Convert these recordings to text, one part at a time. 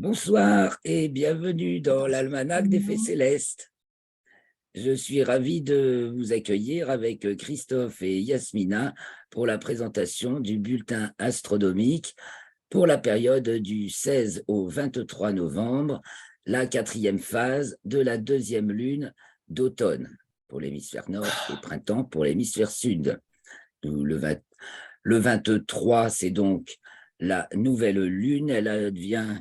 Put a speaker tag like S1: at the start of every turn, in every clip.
S1: Bonsoir et bienvenue dans l'Almanach des Faits Célestes. Je suis ravi de vous accueillir avec Christophe et Yasmina pour la présentation du bulletin astronomique pour la période du 16 au 23 novembre, la 4e phase de la 2e lune d'automne pour l'hémisphère nord et printemps pour l'hémisphère sud. Le 23, c'est donc la nouvelle lune, elle advient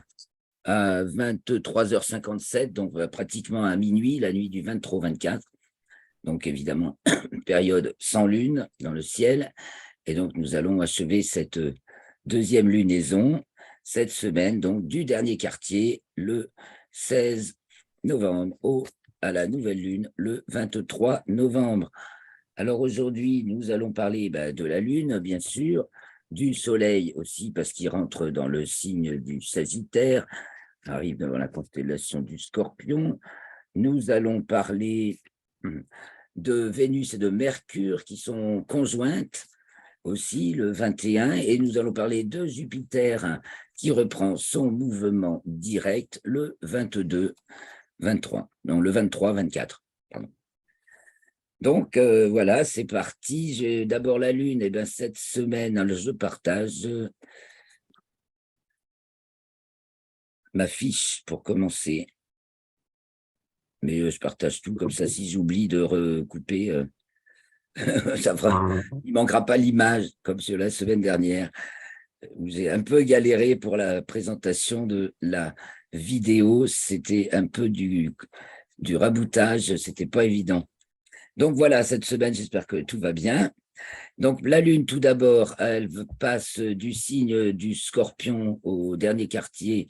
S1: à 23h57, donc pratiquement à minuit, la nuit du 23 au 24. Donc évidemment, période sans lune dans le ciel. Et donc nous allons achever cette deuxième lunaison cette semaine, donc du dernier quartier, le 16 novembre, à la nouvelle lune, le 23 novembre. Alors aujourd'hui, nous allons parler de la lune, bien sûr, du soleil aussi, parce qu'il rentre dans le signe du Sagittaire, arrive devant la constellation du Scorpion. Nous allons parler de Vénus et de Mercure qui sont conjointes aussi le 21, et nous allons parler de Jupiter qui reprend son mouvement direct le 22, 23, non, le 23, 24. Pardon. Donc voilà, c'est parti. J'ai d'abord la Lune, et bien cette semaine, je partage ma fiche pour commencer. Mais je partage tout comme ça. Si j'oublie de recouper, ça fera, il ne manquera pas l'image comme sur la semaine dernière où j'ai un peu galéré pour la présentation de la vidéo. C'était un peu du raboutage, c'était pas évident. Donc voilà, cette semaine, j'espère que tout va bien. Donc la Lune, tout d'abord, elle passe du signe du Scorpion au dernier quartier,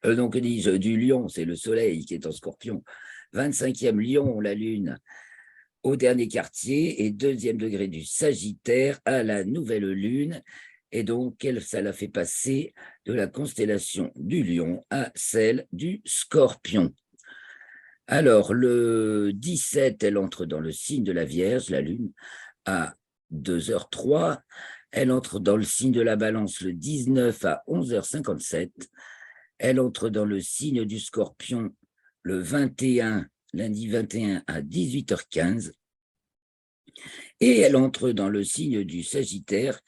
S1: donc dis-je, du Lion, c'est le Soleil qui est en Scorpion. 25e Lion, la Lune, au dernier quartier, et 2e degré du Sagittaire à la nouvelle Lune. Et donc, ça la fait passer de la constellation du Lion à celle du Scorpion. Alors, le 17, elle entre dans le signe de la Vierge, la Lune, à 2h03. Elle entre dans le signe de la Balance le 19 à 11h57. Elle entre dans le signe du Scorpion le 21, lundi 21 à 18h15. Et elle entre dans le signe du Sagittaire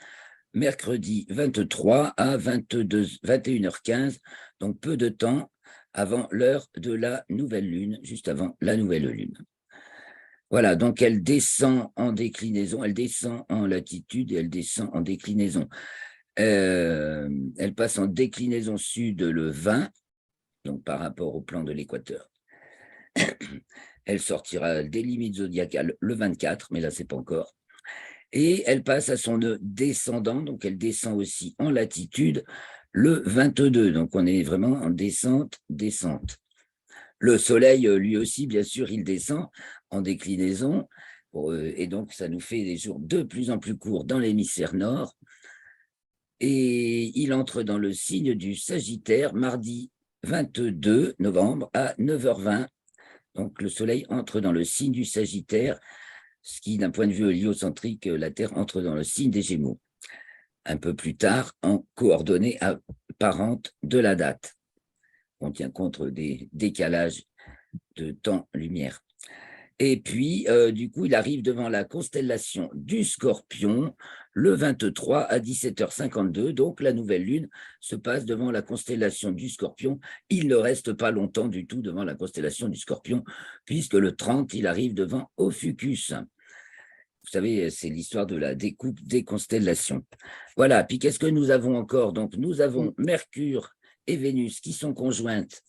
S1: mercredi 23 à 21h15, donc peu de temps avant l'heure de la nouvelle lune, juste avant la nouvelle lune. Voilà, donc elle descend en déclinaison, elle descend en latitude et elle descend en déclinaison. Elle passe en déclinaison sud le 20, donc par rapport au plan de l'équateur. Elle sortira des limites zodiacales le 24, mais là, c'est pas encore. Et elle passe à son descendant, donc elle descend aussi en latitude le 22. Donc on est vraiment en descente. Le soleil, lui aussi, bien sûr, il descend en déclinaison. Et donc, ça nous fait des jours de plus en plus courts dans l'hémisphère nord. Et il entre dans le signe du Sagittaire mardi 22 novembre à 9h20. Donc, le soleil entre dans le signe du Sagittaire, ce qui, d'un point de vue héliocentrique, la Terre entre dans le signe des Gémeaux. Un peu plus tard, en coordonnées apparentes de la date. On tient compte des décalages de temps-lumière. Et puis, du coup, il arrive devant la constellation du Scorpion le 23 à 17h52. Donc, la nouvelle lune se passe devant la constellation du Scorpion. Il ne reste pas longtemps du tout devant la constellation du Scorpion, puisque le 30, il arrive devant Ophiuchus. Vous savez, c'est l'histoire de la découpe des constellations. Voilà, puis qu'est-ce que nous avons encore? Donc, nous avons Mercure et Vénus qui sont conjointes.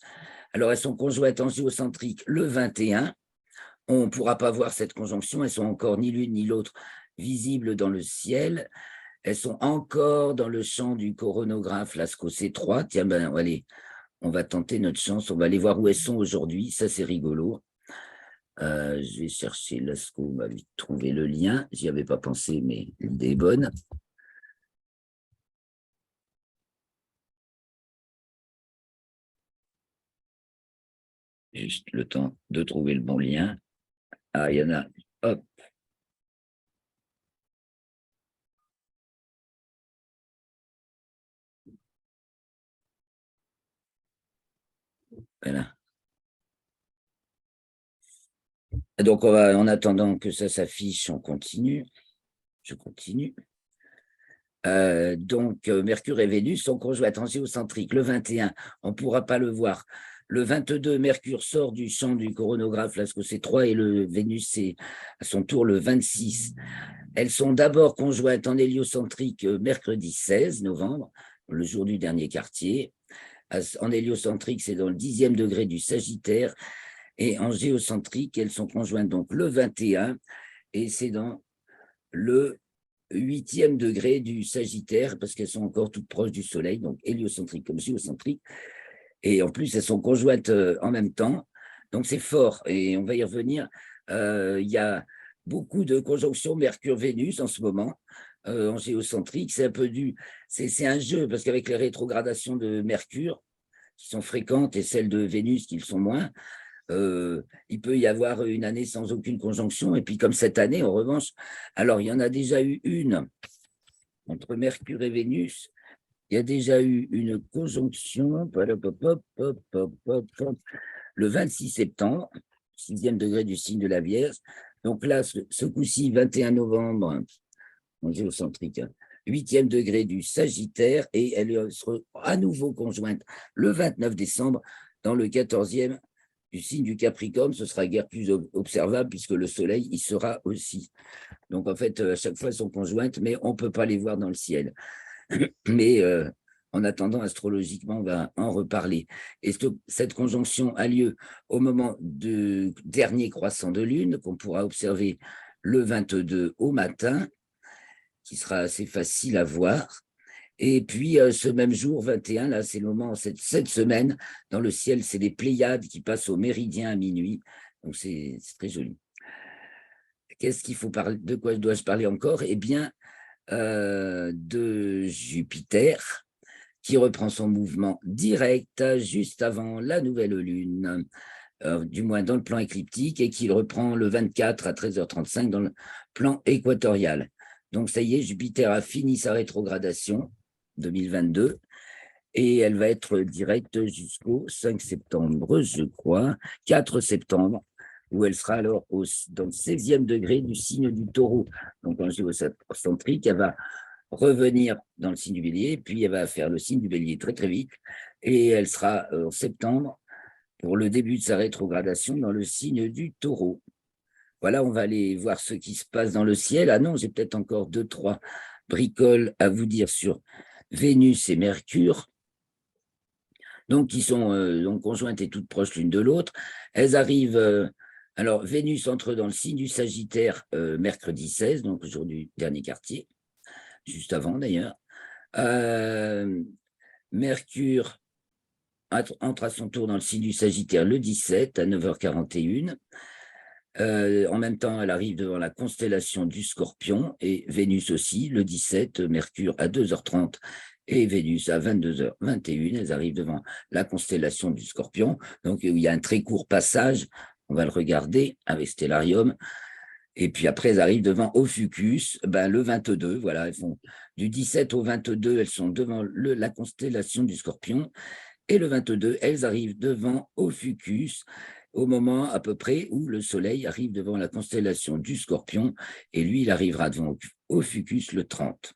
S1: Alors, elles sont conjointes en géocentrique le 21. On ne pourra pas voir cette conjonction, elles sont encore ni l'une ni l'autre visibles dans le ciel. Elles sont encore dans le champ du coronographe Lascaux C3. Tiens, allez, on va tenter notre chance, on va aller voir où elles sont aujourd'hui, ça c'est rigolo. Je vais chercher Lascaux, on va vite trouver le lien, j'y avais pas pensé, mais l'idée est bonne. Juste le temps de trouver le bon lien. Ah, il y en a, hop. Voilà. Donc, en attendant que ça s'affiche, on continue. Je continue. Donc, Mercure et Vénus sont conjointes en géocentrique. Le 21, on ne pourra pas le voir. Le 22, Mercure sort du champ du coronographe, là, parce que c'est 3, et le Vénus, c'est à son tour le 26. Elles sont d'abord conjointes en héliocentrique mercredi 16 novembre, le jour du dernier quartier. En héliocentrique, c'est dans le 10e degré du Sagittaire. Et en géocentrique, elles sont conjointes donc le 21, et c'est dans le 8e degré du Sagittaire, parce qu'elles sont encore toutes proches du Soleil, donc héliocentrique comme géocentrique. Et en plus, elles sont conjointes en même temps. Donc, c'est fort. Et on va y revenir. Il y a beaucoup de conjonctions Mercure-Vénus en ce moment, en géocentrique. C'est un peu c'est un jeu, parce qu'avec les rétrogradations de Mercure, qui sont fréquentes, et celles de Vénus, qui le sont moins, il peut y avoir une année sans aucune conjonction. Et puis, comme cette année, en revanche, alors, il y en a déjà eu une entre Mercure et Vénus. Il y a déjà eu une conjonction le 26 septembre, 6e degré du signe de la Vierge. Donc là, ce coup-ci, 21 novembre, en géocentrique, 8e degré du Sagittaire, et elle sera à nouveau conjointe le 29 décembre dans le 14e du signe du Capricorne. Ce sera guère plus observable puisque le Soleil y sera aussi. Donc en fait, à chaque fois, elles sont conjointes, mais on ne peut pas les voir dans le ciel. Mais en attendant, astrologiquement, on va en reparler. Et cette conjonction a lieu au moment du dernier croissant de lune, qu'on pourra observer le 22 au matin, qui sera assez facile à voir. Et puis, ce même jour, 21, là, c'est le moment, cette semaine, dans le ciel, c'est les Pléiades qui passent au méridien à minuit. Donc, c'est très joli. Qu'est-ce qu'il faut parler? De quoi dois-je parler encore? Eh bien, de Jupiter, qui reprend son mouvement direct juste avant la nouvelle lune, du moins dans le plan écliptique, et qu'il reprend le 24 à 13h35 dans le plan équatorial. Donc ça y est, Jupiter a fini sa rétrogradation 2022, et elle va être directe jusqu'au 5 septembre, je crois, 4 septembre, où elle sera alors dans le 16e degré du signe du Taureau. Donc en géocentrique, elle va revenir dans le signe du Bélier, puis elle va faire le signe du Bélier très très vite, et elle sera en septembre pour le début de sa rétrogradation dans le signe du Taureau. Voilà, on va aller voir ce qui se passe dans le ciel. Ah non, j'ai peut-être encore 2-3 bricoles à vous dire sur Vénus et Mercure, donc qui sont donc conjointes et toutes proches l'une de l'autre. Elles arrivent. Alors, Vénus entre dans le signe du Sagittaire mercredi 16, donc le jour du dernier quartier, juste avant d'ailleurs. Mercure entre à son tour dans le signe du Sagittaire le 17 à 9h41. En même temps, elle arrive devant la constellation du Scorpion, et Vénus aussi, le 17, Mercure à 2h30 et Vénus à 22h21. Elles arrivent devant la constellation du Scorpion. Donc, il y a un très court passage, on va le regarder avec Stellarium. Et puis après, elles arrivent devant Ophiuchus, le 22, voilà, elles font du 17 au 22, elles sont devant la constellation du Scorpion, et le 22, elles arrivent devant Ophiuchus, au moment à peu près où le Soleil arrive devant la constellation du Scorpion, et lui, il arrivera devant Ophiuchus le 30.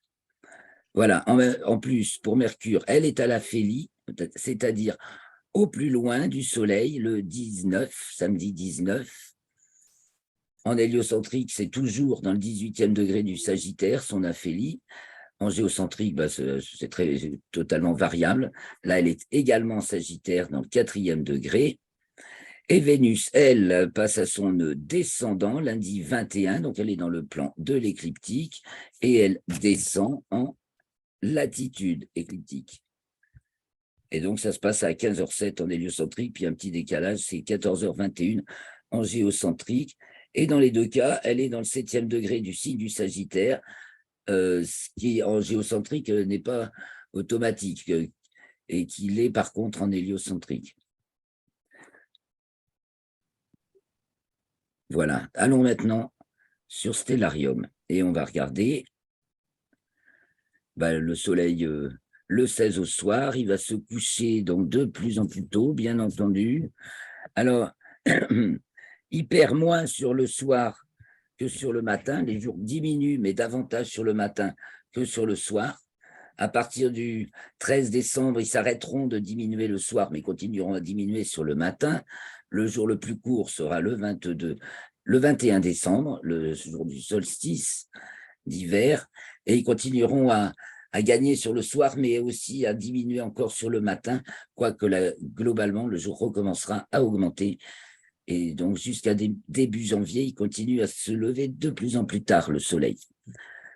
S1: Voilà, en plus, pour Mercure, elle est à la Phélie, c'est-à-dire au plus loin du Soleil, le 19, samedi 19. En héliocentrique, c'est toujours dans le 18e degré du Sagittaire, son aphélie. En géocentrique, c'est totalement variable. Là, elle est également Sagittaire dans le 4e degré. Et Vénus, elle, passe à son nœud descendant lundi 21, donc elle est dans le plan de l'écliptique, et elle descend en latitude écliptique. Et donc, ça se passe à 15h07 en héliocentrique, puis un petit décalage, c'est 14h21 en géocentrique. Et dans les deux cas, elle est dans le 7e degré du signe du Sagittaire, ce qui en géocentrique n'est pas automatique, et qui l'est par contre en héliocentrique. Voilà, allons maintenant sur Stellarium, et on va regarder le Soleil le 16 au soir, il va se coucher donc de plus en plus tôt, bien entendu. Alors, il perd moins sur le soir que sur le matin. Les jours diminuent, mais davantage sur le matin que sur le soir. À partir du 13 décembre, ils s'arrêteront de diminuer le soir, mais continueront à diminuer sur le matin. Le jour le plus court sera le 21 décembre, le jour du solstice d'hiver, et ils continueront à gagner sur le soir, mais aussi à diminuer encore sur le matin, quoique globalement, le jour recommencera à augmenter. Et donc, jusqu'à début janvier, il continue à se lever de plus en plus tard, le soleil.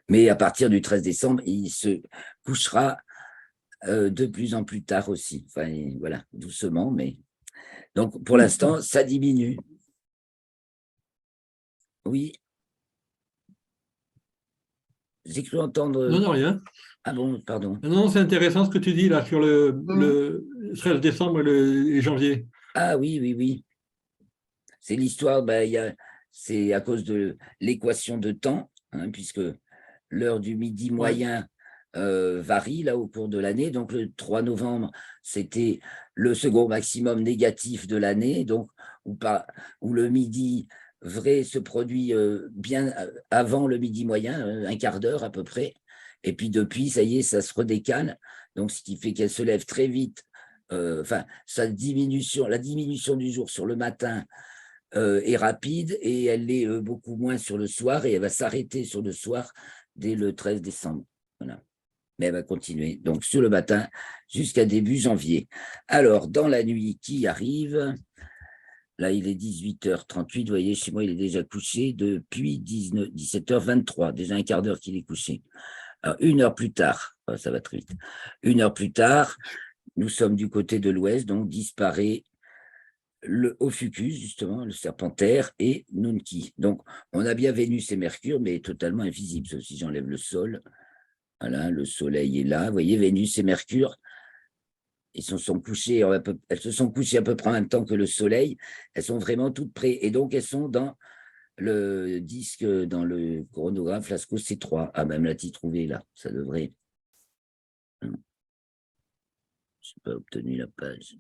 S1: Mais à partir du 13 décembre, il se couchera de plus en plus tard aussi. Enfin, voilà, doucement, mais... Donc, pour l'instant, ça diminue. Oui. J'ai cru entendre...
S2: Non, non, rien.
S1: Ah bon, pardon.
S2: Non, c'est intéressant ce que tu dis là sur le 13 décembre et janvier.
S1: Ah oui, oui, oui. C'est l'histoire, c'est à cause de l'équation de temps, hein, puisque l'heure du midi moyen varie là au cours de l'année. Donc le 3 novembre, c'était le second maximum négatif de l'année, donc où le midi vrai se produit bien avant le midi moyen, un quart d'heure à peu près. Et puis depuis, ça y est, ça se redécale. Donc ce qui fait qu'elle se lève très vite. Enfin, la diminution du jour sur le matin est rapide et elle l'est beaucoup moins sur le soir et elle va s'arrêter sur le soir dès le 13 décembre. Voilà. Mais elle va continuer, donc sur le matin jusqu'à début janvier. Alors, dans la nuit qui arrive, là il est 18h38, vous voyez, chez moi il est déjà couché depuis 17h23, déjà un quart d'heure qu'il est couché. Alors, 1 heure plus tard, ça va très vite, 1 heure plus tard, nous sommes du côté de l'ouest, donc disparaît le Ophiuchus, justement, le serpentaire, et Nunki. Donc, on a bien Vénus et Mercure, mais totalement invisibles, sauf si j'enlève le sol. Voilà, le Soleil est là. Vous voyez, Vénus et Mercure, elles se sont couchées à peu près en même temps que le Soleil. Elles sont vraiment toutes près. Et donc, elles sont dans le disque, dans le chronographe Lascaux C3. Ah, même l'a-t-il trouvé là. Ça devrait. Je n'ai pas obtenu la page.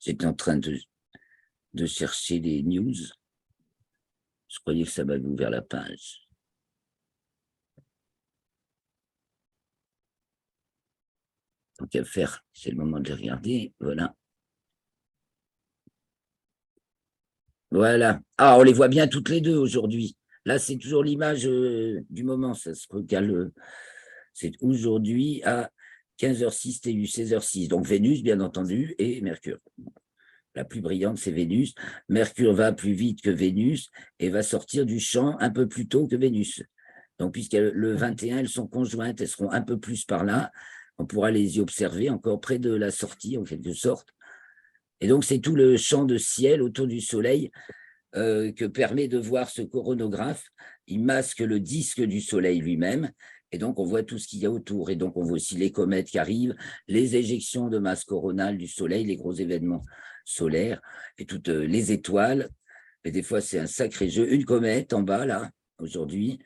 S1: J'étais en train de chercher les news. Je croyais que ça m'avait ouvert la page. Tant qu'à faire, c'est le moment de les regarder. Voilà. Voilà. Ah, on les voit bien toutes les deux aujourd'hui. Là, c'est toujours l'image du moment. Ça se recale. C'est aujourd'hui à 15h06 TU, 16h06. Donc Vénus, bien entendu, et Mercure. La plus brillante, c'est Vénus. Mercure va plus vite que Vénus et va sortir du champ un peu plus tôt que Vénus. Donc, puisque le 21, elles sont conjointes, elles seront un peu plus par là. On pourra les y observer encore près de la sortie, en quelque sorte. Et donc, c'est tout le champ de ciel autour du Soleil que permet de voir ce coronographe. Il masque le disque du Soleil lui-même. Et donc, on voit tout ce qu'il y a autour. Et donc, on voit aussi les comètes qui arrivent, les éjections de masse coronale du Soleil, les gros événements solaires, et toutes les étoiles. Et des fois, c'est un sacré jeu. Une comète en bas, là, aujourd'hui.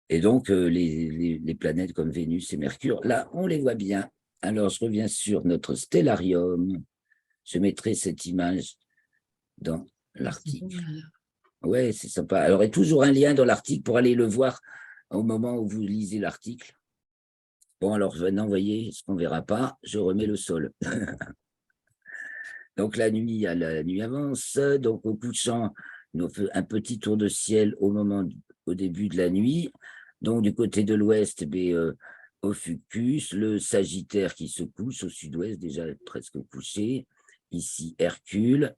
S1: Et donc, les planètes comme Vénus et Mercure, là, on les voit bien. Alors, je reviens sur notre stellarium. Je mettrai cette image dans l'article. Ouais, c'est sympa. Alors, il y a toujours un lien dans l'article pour aller le voir au moment où vous lisez l'article. Bon, alors, maintenant, vous voyez, ce qu'on ne verra pas, je remets le sol. Donc, la nuit avance. Donc, au couchant, on fait un petit tour de ciel au début de la nuit. Donc, du côté de l'ouest, Ophiuchus, le Sagittaire qui se couche au sud-ouest, déjà presque couché. Ici, Hercule.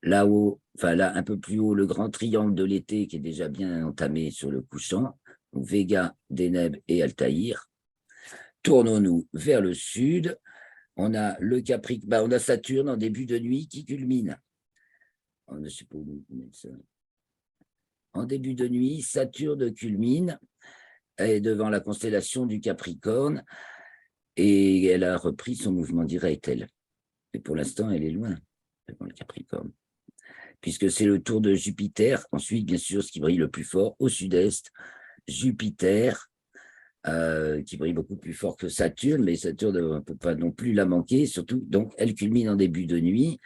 S1: Là-haut, enfin là, un peu plus haut, le grand triangle de l'été qui est déjà bien entamé sur le couchant. Donc, Véga, Deneb et Altaïr. Tournons-nous vers le sud. On a le Capricorne, on a Saturne en début de nuit qui culmine. Je sais pas où mettre ça. En début de nuit, Saturne culmine devant la constellation du Capricorne et elle a repris son mouvement direct, elle. Et pour l'instant, elle est loin devant le Capricorne. Puisque c'est le tour de Jupiter. Ensuite, bien sûr, ce qui brille le plus fort, au sud-est, Jupiter, qui brille beaucoup plus fort que Saturne, mais Saturne, on ne peut pas non plus la manquer, surtout, donc elle culmine en début de nuit.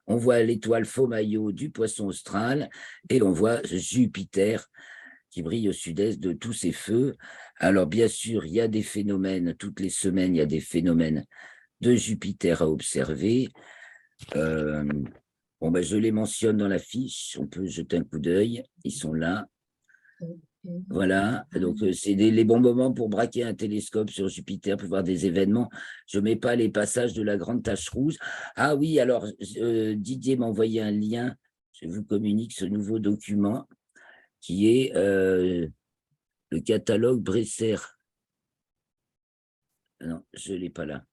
S1: On voit l'étoile faux maillot du Poisson austral et on voit Jupiter qui brille au sud-est de tous ces feux. Alors bien sûr, il y a des phénomènes, toutes les semaines, il y a des phénomènes de Jupiter à observer. Je les mentionne dans la fiche, on peut jeter un coup d'œil, ils sont là. Voilà, donc c'est les bons moments pour braquer un télescope sur Jupiter pour voir des événements. Je ne mets pas les passages de la grande tache rouge. Ah oui, alors Didier m'a envoyé un lien, je vous communique ce nouveau document qui est le catalogue Bresser. Non, je ne l'ai pas là.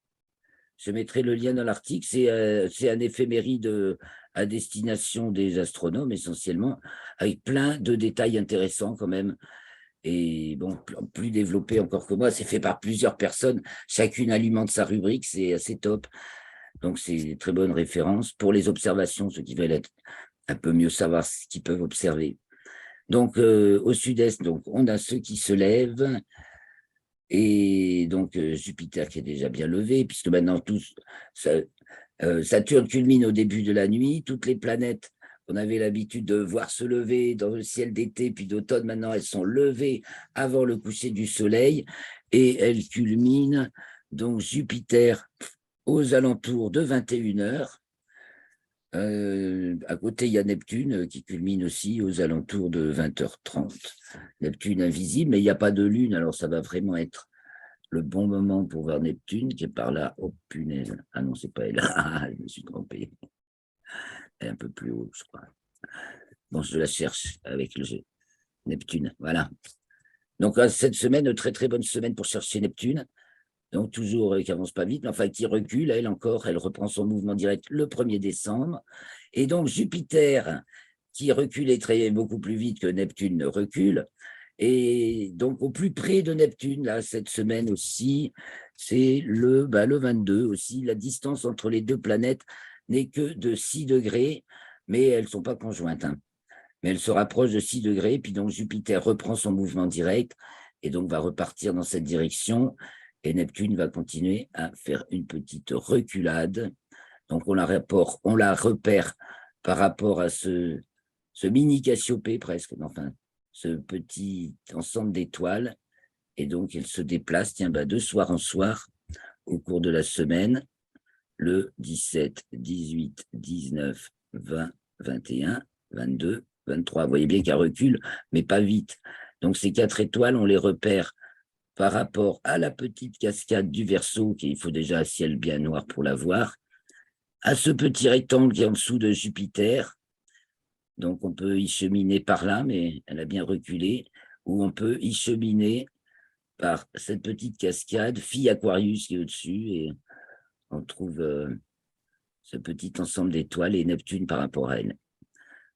S1: Je mettrai le lien dans l'article. C'est un éphéméride à destination des astronomes essentiellement, avec plein de détails intéressants quand même. Et bon, plus développé encore que moi, c'est fait par plusieurs personnes. Chacune alimente sa rubrique, c'est assez top. Donc, c'est une très bonne référence pour les observations, ceux qui veulent être un peu mieux savoir ce qu'ils peuvent observer. Donc, au sud-est, donc, on a ceux qui se lèvent. Et donc, Jupiter qui est déjà bien levé, puisque maintenant, Saturne culmine au début de la nuit. Toutes les planètes on avait l'habitude de voir se lever dans le ciel d'été puis d'automne. Maintenant, elles sont levées avant le coucher du soleil et elles culminent. Donc, Jupiter aux alentours de 21 heures. À côté, il y a Neptune qui culmine aussi aux alentours de 20h30. Neptune invisible, mais il n'y a pas de lune, alors ça va vraiment être le bon moment pour voir Neptune qui est par là. Oh punaise. Ah non, c'est pas elle. Ah, je me suis trompé. Elle est un peu plus haut, je crois. Bon, je la cherche avec le jeu. Neptune, voilà. Donc, cette semaine, très très bonne semaine pour chercher Neptune. Donc, toujours qui avance pas vite, mais enfin qui recule, elle encore, elle reprend son mouvement direct le 1er décembre. Et donc, Jupiter, qui reculait beaucoup plus vite que Neptune ne recule. Et donc, au plus près de Neptune, là, cette semaine aussi, c'est le 22 aussi. La distance entre les deux planètes n'est que de 6 degrés, mais elles ne sont pas conjointes. Hein. Mais elles se rapprochent de 6 degrés, puis donc Jupiter reprend son mouvement direct et donc va repartir dans cette direction. Et Neptune va continuer à faire une petite reculade. Donc, on la repère par rapport à ce mini Cassiopée presque, enfin, ce petit ensemble d'étoiles. Et donc, elle se déplace, de soir en soir, au cours de la semaine, le 17, 18, 19, 20, 21, 22, 23. Vous voyez bien qu'elle recule, mais pas vite. Donc, ces 4 étoiles, on les repère par rapport à la petite cascade du Verseau, qu'il faut déjà un ciel bien noir pour la voir, à ce petit rectangle qui est en dessous de Jupiter. Donc, on peut y cheminer par là, mais elle a bien reculé, ou on peut y cheminer par cette petite cascade, Phi Aquarius qui est au-dessus, et on trouve ce petit ensemble d'étoiles et Neptune par rapport à elle.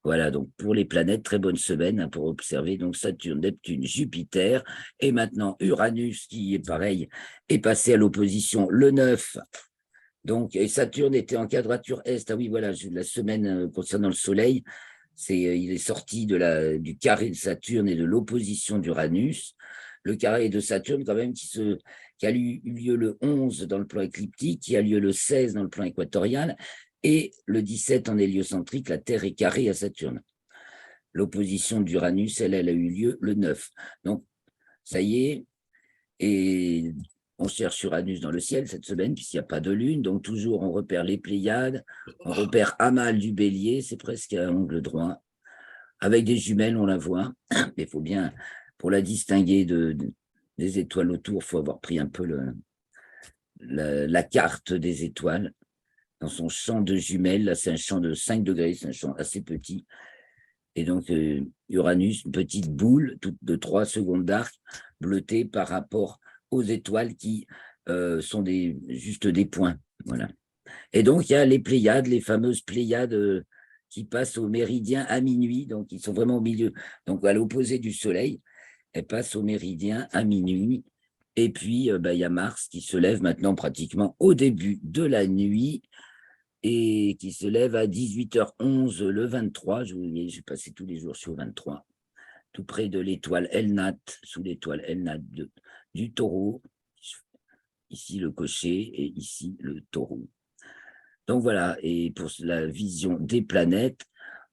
S1: Voilà, donc pour les planètes, très bonne semaine pour observer donc Saturne, Neptune, Jupiter, et maintenant Uranus qui est pareil, est passé à l'opposition le 9. Donc, et Saturne était en quadrature Est. Ah oui, voilà, la semaine concernant le Soleil, il est sorti du carré de Saturne et de l'opposition d'Uranus. Le carré de Saturne, quand même, qui a eu lieu le 11 dans le plan écliptique, qui a lieu le 16 dans le plan équatorial, et le 17 en héliocentrique, la Terre est carrée à Saturne. L'opposition d'Uranus, elle a eu lieu le 9. Donc, ça y est, et on cherche Uranus dans le ciel cette semaine, puisqu'il n'y a pas de lune. Donc, toujours, on repère les Pléiades, on repère Amal du Bélier, c'est presque à angle droit. Avec des jumelles, on la voit, mais il faut bien, pour la distinguer des étoiles autour, il faut avoir pris un peu la carte des étoiles. Dans son champ de jumelles, là, c'est un champ de 5 degrés, c'est un champ assez petit. Et donc, Uranus, une petite boule de 3 secondes d'arc, bleutée par rapport aux étoiles qui sont juste des points. Voilà. Et donc, il y a les Pléiades, les fameuses Pléiades qui passent au méridien à minuit. Donc, ils sont vraiment au milieu. Donc, à l'opposé du Soleil, elles passent au méridien à minuit. Et puis, il y a Mars qui se lève maintenant pratiquement au début de la nuit et qui se lève à 18h11 le 23. J'ai passé tous les jours sur le 23, tout près de l'étoile Elnat, sous l'étoile Elnat du taureau. Ici, le cocher et ici, le taureau. Donc voilà, et pour la vision des planètes,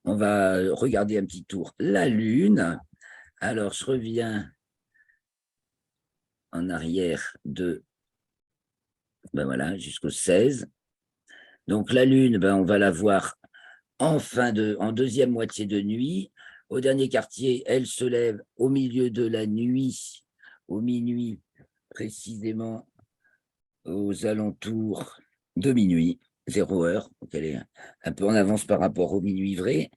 S1: on va regarder un petit tour la Lune. Alors, je reviens en arrière ben voilà, jusqu'au 16. Donc la Lune, ben, on va la voir en deuxième moitié de nuit. Au dernier quartier, elle se lève au milieu de la nuit, au minuit, précisément aux alentours de minuit, 0 heure. Donc elle est un peu en avance par rapport au minuit vrai.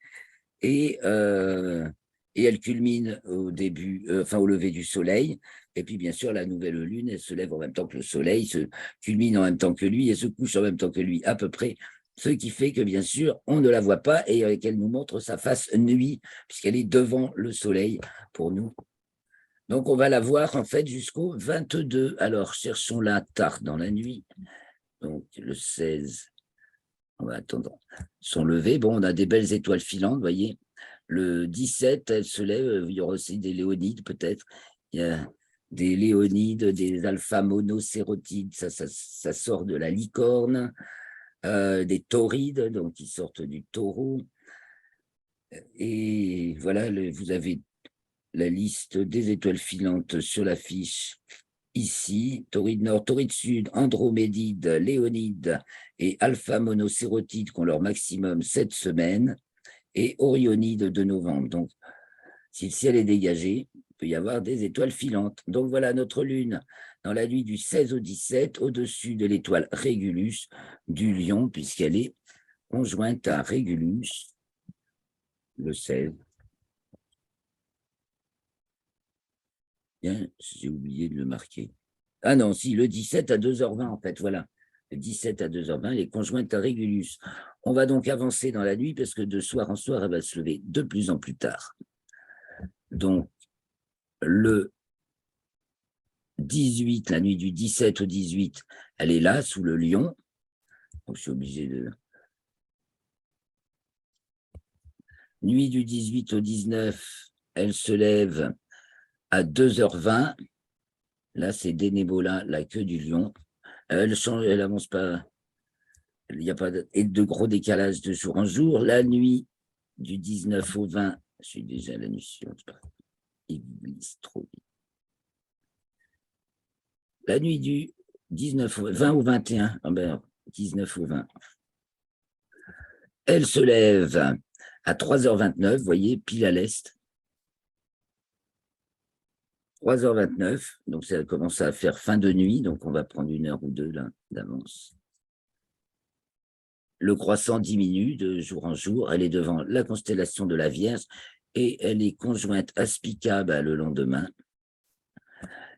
S1: Et elle culmine au début, enfin au lever du soleil. Et puis, bien sûr, la nouvelle lune, elle se lève en même temps que le soleil, se culmine en même temps que lui et se couche en même temps que lui, à peu près. Ce qui fait que, bien sûr, on ne la voit pas et qu'elle nous montre sa face nuit, puisqu'elle est devant le soleil pour nous. Donc, on va la voir, en fait, jusqu'au 22. Alors, cherchons-la tard dans la nuit. Donc, le 16, on va attendre son lever. Bon, on a des belles étoiles filantes, vous voyez. Le 17, elle se lève, il y aura aussi des léonides peut-être. Il y a des léonides, des alpha-monocérotides, ça sort de la licorne, des taurides, donc qui sortent du taureau. Et voilà, vous avez la liste des étoiles filantes sur la fiche ici. Tauride nord, tauride sud, andromédide, léonide et alpha-monocérotides qui ont leur maximum cette semaine, et orionide de novembre. Donc, si le ciel est dégagé, il peut y avoir des étoiles filantes. Donc voilà notre Lune dans la nuit du 16 au 17, au-dessus de l'étoile Régulus du Lion, puisqu'elle est conjointe à Régulus le 16. Bien, j'ai oublié de le marquer. Ah non, si, le 17 à 2h20, en fait, voilà. Le 17 à 2h20, elle est conjointe à Régulus. On va donc avancer dans la nuit, parce que de soir en soir, elle va se lever de plus en plus tard. Donc, le 18, la nuit du 17 au 18, elle est là, sous le lion. Donc, je suis obligé de... Nuit du 18 au 19, elle se lève à 2h20. Là, c'est Dénébola, la queue du lion. Elle change, elle avance pas. Il n'y a pas de gros décalage de jour en jour. La nuit du 19 au 20, je suis déjà à la nuit suivante. Il glisse trop vite. La nuit du 19 au 20 ou 21, ah ben, 19 au 20. Elle se lève à 3h29, vous voyez, pile à l'est. 3h29, donc ça commence à faire fin de nuit, donc on va prendre 1 heure ou 2 là d'avance. Le croissant diminue de jour en jour, elle est devant la constellation de la Vierge et elle est conjointe à Spica le lendemain.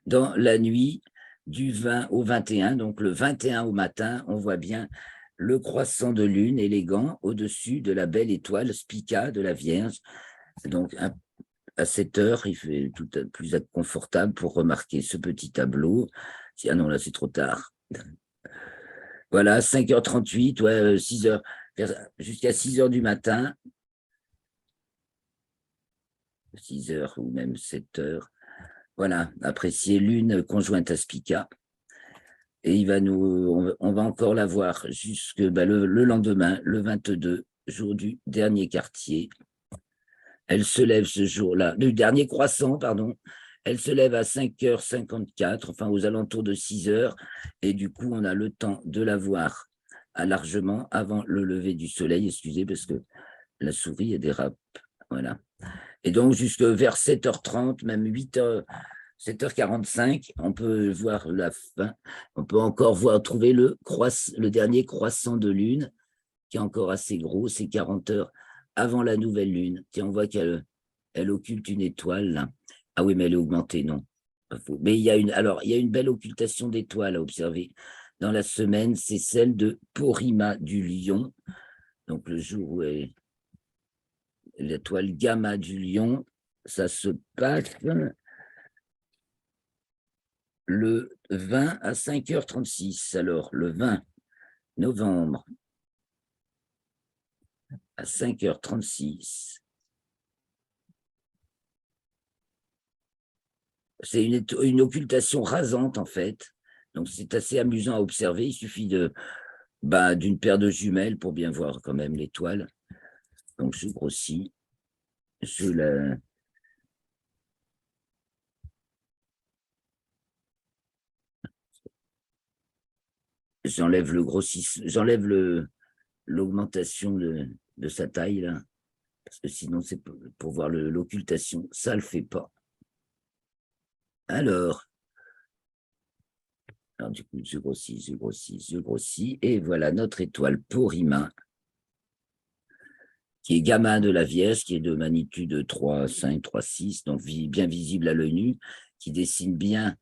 S1: Dans la nuit du 20 au 21, donc le 21 au matin, on voit bien le croissant de lune élégant au-dessus de la belle étoile Spica de la Vierge. Donc à 7h, il fait tout plus confortable pour remarquer ce petit tableau. Ah non, là c'est trop tard. Voilà, 5h38, ouais, 6h, jusqu'à 6h du matin. 6h ou même 7h. Voilà, apprécier lune conjointe à Spica. Et on va encore la voir jusque le lendemain, le 22, jour du dernier quartier. Elle se lève ce jour-là, du dernier croissant, pardon. Elle se lève à 5h54, enfin aux alentours de 6h. Et du coup, on a le temps de la voir largement avant le lever du soleil. Excusez, parce que la souris, elle dérape. Voilà. Et donc, jusque vers 7h30, même 8h, 7h45, on peut voir la fin. On peut encore trouver le dernier croissant de lune, qui est encore assez gros, c'est 40 heures avant la nouvelle lune. Tiens, on voit qu'elle occulte une étoile, là. Ah oui, mais elle est augmentée, non. Mais il y a une belle occultation d'étoiles à observer dans la semaine, c'est celle de Porrima du Lion. Donc, le jour où l'étoile Gamma du Lion, ça se passe le 20 à 5h36. Alors, le 20 novembre à 5h36, c'est une occultation rasante, en fait. Donc, c'est assez amusant à observer. Il suffit d'une paire de jumelles pour bien voir quand même l'étoile. Donc, je grossis. J'enlève j'enlève l'augmentation de sa taille, là. Parce que sinon, c'est pour voir l'occultation. Ça ne le fait pas. Alors, du coup, je grossis. Et voilà notre étoile Porrima, qui est gamin de la Vierge, qui est de magnitude 3,5, 3,6, donc bien visible à l'œil nu, qui dessine bien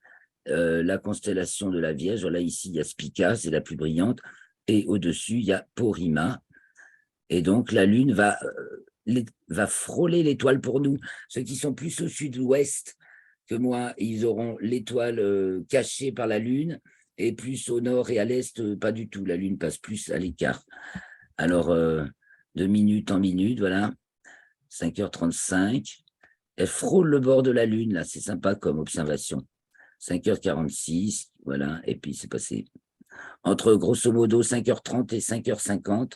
S1: la constellation de la Vierge. Voilà, ici, il y a Spica, c'est la plus brillante, et au-dessus, il y a Porrima. Et donc, la Lune va frôler l'étoile pour nous. Ceux qui sont plus au sud-ouest que moi, ils auront l'étoile cachée par la Lune, et plus au nord et à l'est, pas du tout. La Lune passe plus à l'écart. Alors, de minute en minute, voilà, 5h35. Elle frôle le bord de la Lune, là, c'est sympa comme observation. 5h46, voilà, et puis c'est passé. Entre grosso modo 5h30 et 5h50,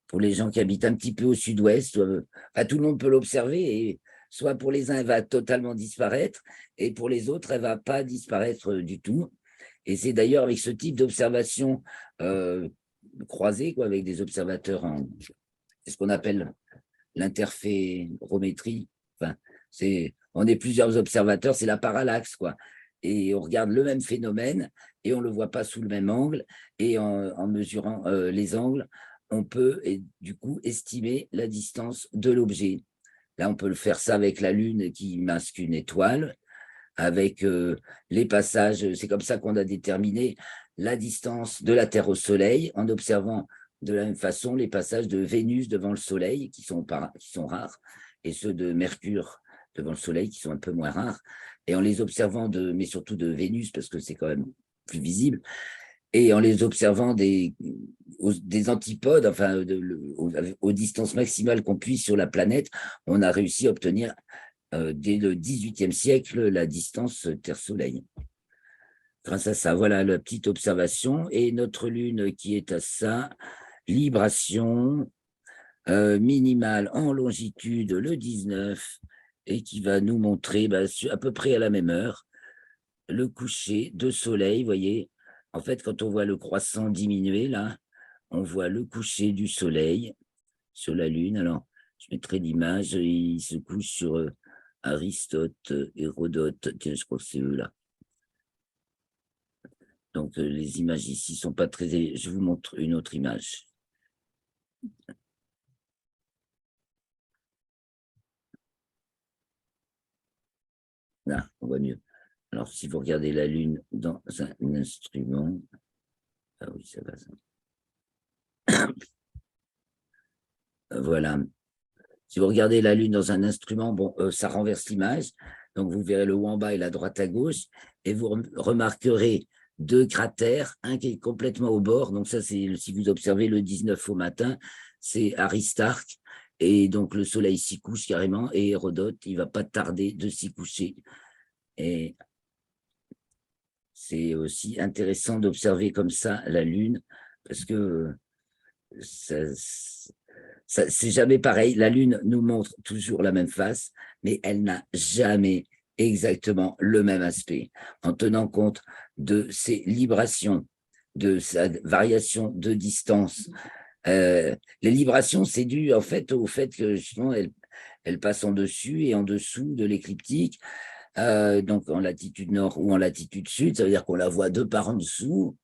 S1: pour les gens qui habitent un petit peu au sud-ouest, tout le monde peut l'observer, et soit pour les uns, elle va totalement disparaître, et pour les autres, elle ne va pas disparaître du tout. Et c'est d'ailleurs avec ce type d'observation croisée, avec des observateurs c'est ce qu'on appelle l'interférométrie. Enfin, on est plusieurs observateurs, c'est la parallaxe, quoi. Et on regarde le même phénomène et on ne le voit pas sous le même angle. Et en mesurant les angles, on peut du coup estimer la distance de l'objet. Là, on peut le faire ça avec la Lune qui masque une étoile, avec les passages. C'est comme ça qu'on a déterminé la distance de la Terre au Soleil en observant de la même façon les passages de Vénus devant le Soleil qui sont rares, et ceux de Mercure devant le Soleil qui sont un peu moins rares. Et en les observant, mais surtout de Vénus, parce que c'est quand même plus visible, et en les observant des antipodes, enfin, aux distances maximales qu'on puisse sur la planète, on a réussi à obtenir dès le XVIIIe siècle la distance Terre-Soleil. Grâce à ça, voilà la petite observation. Et notre Lune qui est à sa libration minimale en longitude le 19, et qui va nous montrer à peu près à la même heure le coucher de soleil. Vous voyez, en fait, quand on voit le croissant diminuer, là, on voit le coucher du soleil sur la Lune. Alors, je mettrai l'image, il se couche sur Aristote, Hérodote, tiens, je crois que c'est eux là. Donc, les images ici sont pas très... Je vous montre une autre image. Là, on voit mieux. Alors, si vous regardez la Lune dans un instrument... Ah oui, ça va, ça. Voilà. Si vous regardez la Lune dans un instrument, bon, ça renverse l'image. Donc, vous verrez le haut en bas et la droite à gauche. Et vous remarquerez deux cratères, un qui est complètement au bord. Donc, ça, c'est si vous observez le 19 au matin, c'est Aristarque. Et donc, le soleil s'y couche carrément. Et Hérodote, il ne va pas tarder de s'y coucher. Et c'est aussi intéressant d'observer comme ça la Lune, parce que c'est jamais pareil. La Lune nous montre toujours la même face, mais elle n'a jamais exactement le même aspect, en tenant compte de ses librations, de sa variation de distance. Les librations, c'est dû en fait au fait que justement, elle passe en dessus et en dessous de l'écliptique, donc en latitude nord ou en latitude sud. Ça veut dire qu'on la voit de par en dessous.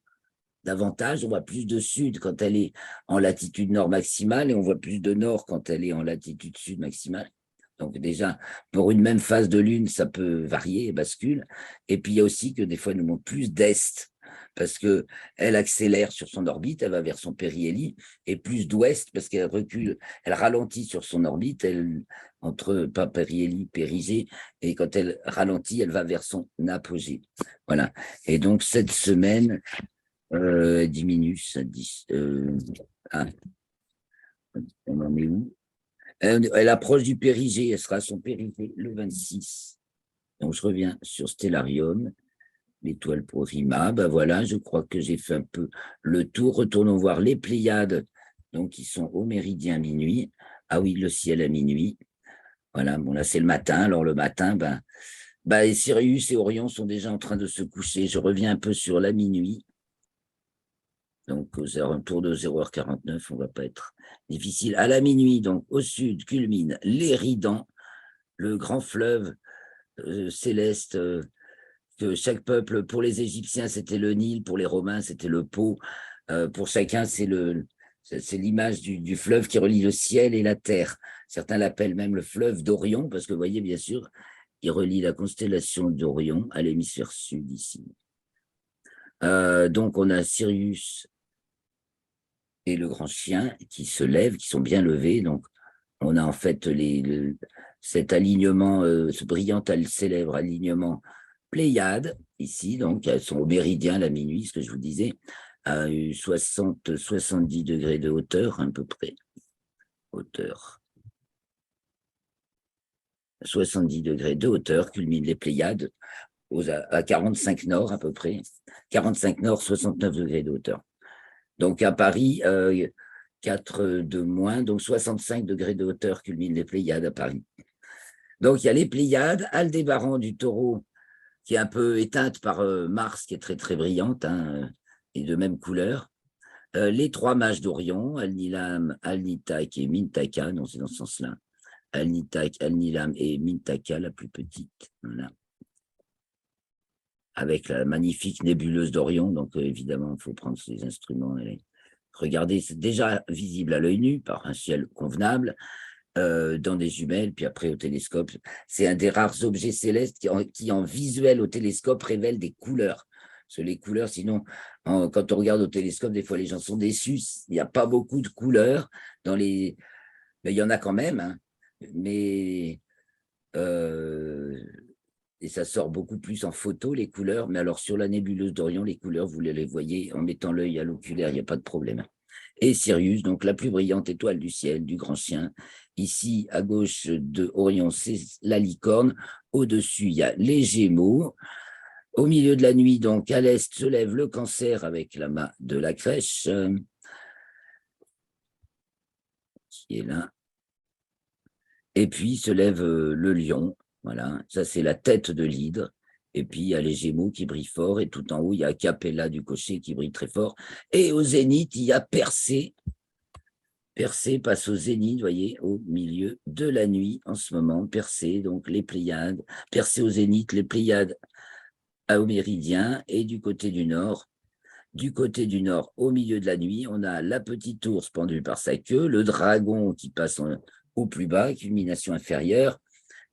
S1: Davantage, on voit plus de sud quand elle est en latitude nord maximale, et on voit plus de nord quand elle est en latitude sud maximale. Donc déjà, pour une même phase de lune, ça peut varier et bascule. Et puis il y a aussi que des fois, elle nous montre plus d'est, parce qu'elle accélère sur son orbite, elle va vers son périhélie, et plus d'ouest, parce qu'elle recule, elle ralentit sur son orbite, entre pas périhélie, périgée, et quand elle ralentit, elle va vers son apogée. Voilà. Et donc cette semaine, diminue, ça dit. On en est où? Elle approche du périgée, elle sera à son périgée le 26. Donc, je reviens sur Stellarium, l'étoile Proxima. Ben voilà, je crois que j'ai fait un peu le tour. Retournons voir les Pléiades, donc qui sont au méridien minuit. Ah oui, le ciel à minuit. Voilà, bon là c'est le matin. Alors le matin, et Sirius et Orion sont déjà en train de se coucher. Je reviens un peu sur la minuit. Donc aux alentours de 0h49, on ne va pas être difficile. À la minuit, donc au sud, culmine l'Éridan, le grand fleuve céleste que chaque peuple, pour les Égyptiens, c'était le Nil, pour les Romains, c'était le Pô. Pour chacun, c'est l'image du fleuve qui relie le ciel et la terre. Certains l'appellent même le fleuve d'Orion, parce que vous voyez, bien sûr, il relie la constellation d'Orion à l'hémisphère sud ici. Donc, on a Sirius et le grand chien qui se lèvent, qui sont bien levés. Donc, on a en fait cet alignement, ce brillant célèbre alignement Pléiades, ici, donc elles sont au méridien la minuit, ce que je vous disais, à 70 degrés de hauteur, à peu près. Hauteur. 70 degrés de hauteur, culminent les Pléiades, à 45 nord à peu près. 45 nord, 69 degrés de hauteur. Donc à Paris, 4 de moins, donc 65 degrés de hauteur culminent les Pléiades à Paris. Donc il y a les Pléiades, Aldébaran du Taureau, qui est un peu éteinte par Mars, qui est très très brillante, hein, et de même couleur. Les trois mages d'Orion, Al-Nilam, Al-Nitak et Mintaka, non, c'est dans ce sens-là. Al-Nitak, Al-Nilam et Mintaka, la plus petite. Voilà. Avec la magnifique nébuleuse d'Orion, donc évidemment, il faut prendre ces instruments et regardez, c'est déjà visible à l'œil nu par un ciel convenable, dans des jumelles, puis après au télescope. C'est un des rares objets célestes qui en visuel au télescope, révèle des couleurs. Parce que les couleurs, sinon, quand on regarde au télescope, des fois les gens sont déçus. Il n'y a pas beaucoup de couleurs dans les. Mais il y en a quand même, hein. Mais et ça sort beaucoup plus en photo, les couleurs. Mais alors sur la nébuleuse d'Orion, les couleurs, vous les voyez en mettant l'œil à l'oculaire, il n'y a pas de problème. Et Sirius, donc la plus brillante étoile du ciel, du grand chien. Ici, à gauche de Orion, c'est la licorne. Au-dessus, il y a les Gémeaux. Au milieu de la nuit, donc, à l'est, se lève le Cancer avec la main de la crèche, qui est là. Et puis, se lève le Lion. Voilà, ça, c'est la tête de l'hydre. Et puis, il y a les Gémeaux qui brillent fort. Et tout en haut, il y a Capella du cocher qui brille très fort. Et au zénith, il y a Persée. Persée passe au zénith, vous voyez, au milieu de la nuit en ce moment. Persée, donc les Pléiades. Persée au zénith, les Pléiades au méridien. Et du côté du nord, au milieu de la nuit, on a la petite ours pendue par sa queue, le dragon qui passe au plus bas, culmination inférieure,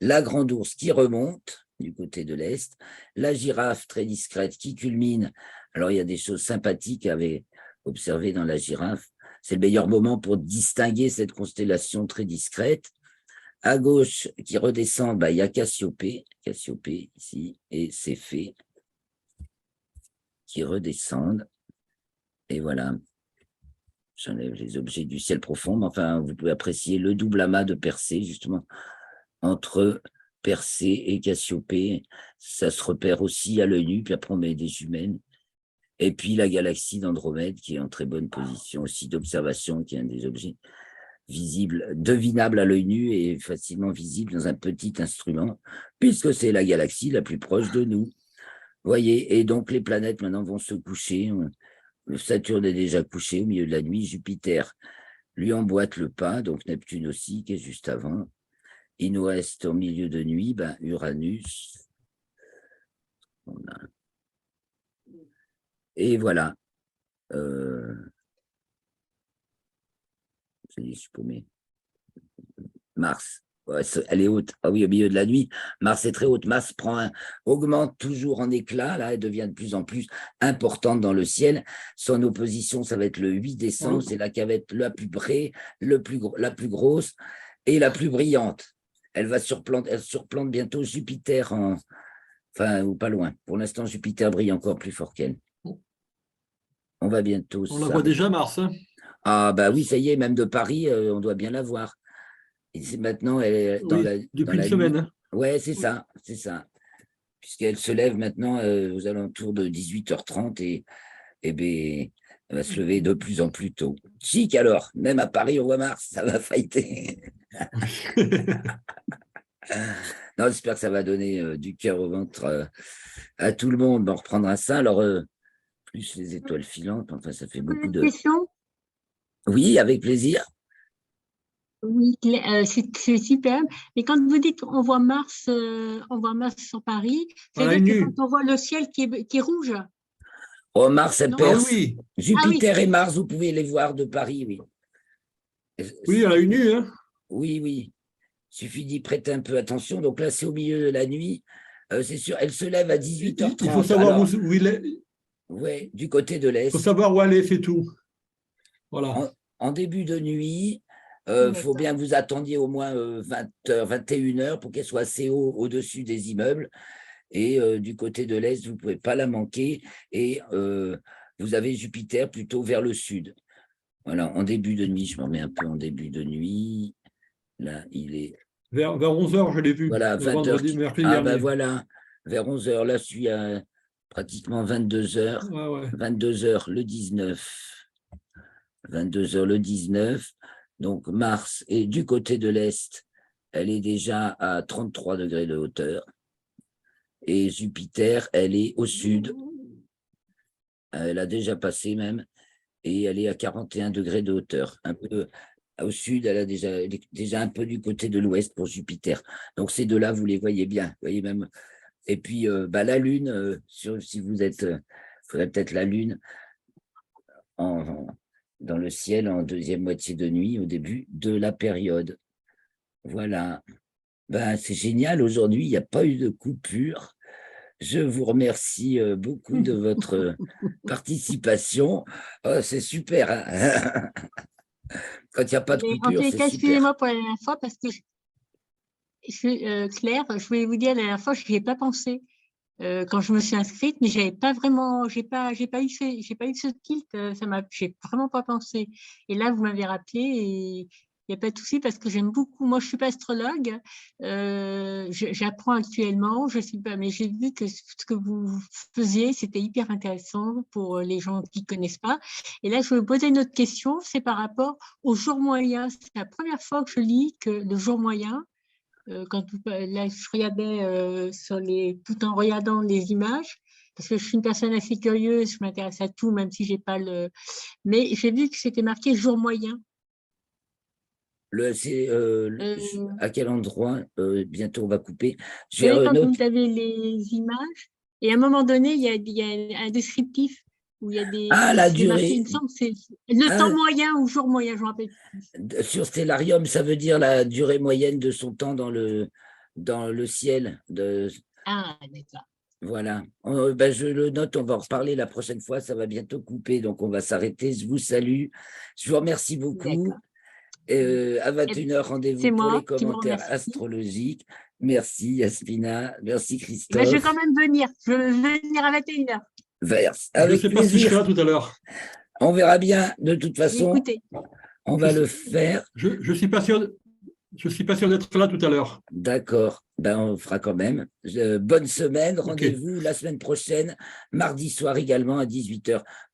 S1: la grande ours qui remonte du côté de l'est, la girafe très discrète qui culmine. Alors, il y a des choses sympathiques à observer dans la girafe. C'est le meilleur moment pour distinguer cette constellation très discrète. À gauche, qui redescend, il y a Cassiopée ici, et Céphée qui redescendent. Et voilà, j'enlève les objets du ciel profond. Mais enfin, vous pouvez apprécier le double amas de Persée, justement, entre Persée et Cassiopée. Ça se repère aussi à l'œil nu, puis après on met des jumelles. Et puis la galaxie d'Andromède, qui est en très bonne position aussi d'observation, qui est un des objets visibles, devinables à l'œil nu et facilement visible dans un petit instrument, puisque c'est la galaxie la plus proche de nous. Voyez, et donc les planètes maintenant vont se coucher. Le Saturne est déjà couché au milieu de la nuit. Jupiter lui emboîte le pas, donc Neptune aussi, qui est juste avant. Il nous reste au milieu de nuit, Uranus. Et voilà. Je suis paumé. Mars. Ouais, elle est haute. Ah oui, au milieu de la nuit, Mars est très haute. Mars augmente toujours en éclat. Là, elle devient de plus en plus importante dans le ciel. Son opposition, ça va être le 8 décembre. C'est là qu'elle va être la plus près, la plus grosse et la plus brillante. Elle surplante bientôt Jupiter ou pas loin. Pour l'instant, Jupiter brille encore plus fort qu'elle. On va bientôt.
S2: On la voit déjà, Mars. Hein.
S1: Ah oui, ça y est, même de Paris, on doit bien la voir. Et c'est maintenant, elle est
S2: depuis une semaine.
S1: Ouais, c'est ça, c'est ça. puisqu'elle se lève maintenant aux alentours de 18h30 et ben, elle va se lever de plus en plus tôt. Chic alors, même à Paris, on voit Mars, ça va fighter. Non, j'espère que ça va donner du cœur au ventre à tout le monde. On reprendra ça. Alors, plus les étoiles filantes, enfin, ça fait beaucoup de.
S3: Question.
S1: Oui, avec plaisir.
S3: Oui, c'est superbe. Et quand vous dites on voit Mars sur Paris,
S2: À l'œil
S3: c'est-à-dire que
S2: nu.
S3: quand on voit le ciel qui est rouge,
S1: Oh, Mars, elle
S3: non?
S2: Ah
S1: perce.
S2: oui,
S1: Jupiter et Mars, vous pouvez les voir de Paris, oui.
S2: oui, à l'œil nu, hein.
S1: Oui, oui. Suffit d'y prêter un peu attention. Donc là, c'est au milieu de la nuit. C'est sûr, elle se lève à
S2: Il
S1: 18h30.
S2: faut savoir
S1: Alors,
S2: où il est. Il
S1: ouais, du côté de
S2: faut
S1: l'Est.
S2: savoir où elle est, c'est tout. Voilà.
S1: En début de nuit, il
S3: D'accord.
S1: faut bien que vous attendiez au moins 20h, 21h pour qu'elle soit assez haut au-dessus des immeubles. Et du côté de l'Est, vous ne pouvez pas la manquer. Et vous avez Jupiter plutôt vers le sud. Voilà, en début de nuit, je me remets un peu en début de nuit. Là, il est,
S2: Vers 11h, je l'ai vu,
S1: voilà,
S2: le
S1: 20h.
S2: mercredi
S1: Ah ben
S2: dernier.
S1: voilà, vers 11h. Là, je suis à pratiquement 22h.
S2: Ouais, ouais.
S1: 22h le 19. 22h le 19. Donc, Mars est du côté de l'Est. Elle est déjà à 33 degrés de hauteur. Et Jupiter, elle est au sud. Elle a déjà passé même. Et elle est à 41 degrés de hauteur. Un peu au sud, elle est déjà un peu du côté de l'ouest pour Jupiter. Donc, ces deux-là, vous les voyez bien. Vous voyez même. Et puis, la Lune, si vous êtes. Il faudrait peut-être la Lune dans le ciel en deuxième moitié de nuit, au début de la période. Voilà. Ben, c'est génial. Aujourd'hui, il n'y a pas eu de coupure. Je vous remercie beaucoup de votre participation. Oh, c'est super, hein. Quand il n'y a pas de
S3: Mais en tous
S1: coupure,
S3: les
S1: c'est
S3: cas,
S1: super.
S3: excusez-moi pour la dernière fois parce que Claire, je voulais vous dire la dernière fois, je n'y ai pas pensé quand je me suis inscrite, mais j'avais pas vraiment, j'ai pas eu ce tilt, j'ai vraiment pas pensé. Et là, vous m'avez rappelé et il n'y a pas de souci parce que j'aime beaucoup. Moi, je suis pas astrologue, j'apprends actuellement, je suis pas, mais j'ai vu que ce que vous faisiez, c'était hyper intéressant pour les gens qui connaissent pas. Et là, je vais vous poser une autre question, c'est par rapport au jour moyen. C'est la première fois que je lis que le jour moyen là, je regardais tout en regardant les images, parce que je suis une personne assez curieuse, je m'intéresse à tout, même si j'ai pas le. Mais j'ai vu que c'était marqué jour moyen.
S1: C'est
S3: Vous
S1: à quel endroit bientôt on va couper. Je
S3: savez,
S1: vais
S3: quand vous
S1: noter.
S3: avez les images, et à un moment donné, il y a un descriptif où il y a
S1: Ah, la
S3: c'est marqué, il
S1: durée.
S3: me semble, c'est le temps
S1: Ah,
S3: moyen ou jour moyen, je me rappelle plus.
S1: sur Stellarium, ça veut dire la durée moyenne de son temps dans le ciel.
S3: Ah, d'accord.
S1: Voilà. Ben, je le note, on va en reparler la prochaine fois. Ça va bientôt couper, donc on va s'arrêter. Je vous salue. Je vous remercie beaucoup.
S3: D'accord.
S1: À 21h, rendez-vous
S3: C'est
S1: pour
S3: moi
S1: les
S3: qui vous
S1: commentaires
S3: remercie.
S1: astrologiques. Merci Yasmina, merci
S3: Ben, je vais quand
S1: Christophe.
S3: même venir. Je vais venir à 21h.
S2: Je ne
S1: Avec
S2: sais pas si je serai
S1: plaisir.
S2: là tout à l'heure.
S1: On verra bien. De toute façon,
S3: Écoutez.
S1: on va le faire.
S2: Je suis pas sûr. Je suis pas sûr d'être là tout à l'heure.
S1: D'accord. Ben, on fera quand même. Bonne semaine.
S2: Ok.
S1: Rendez-vous la semaine prochaine, mardi soir également à 18h.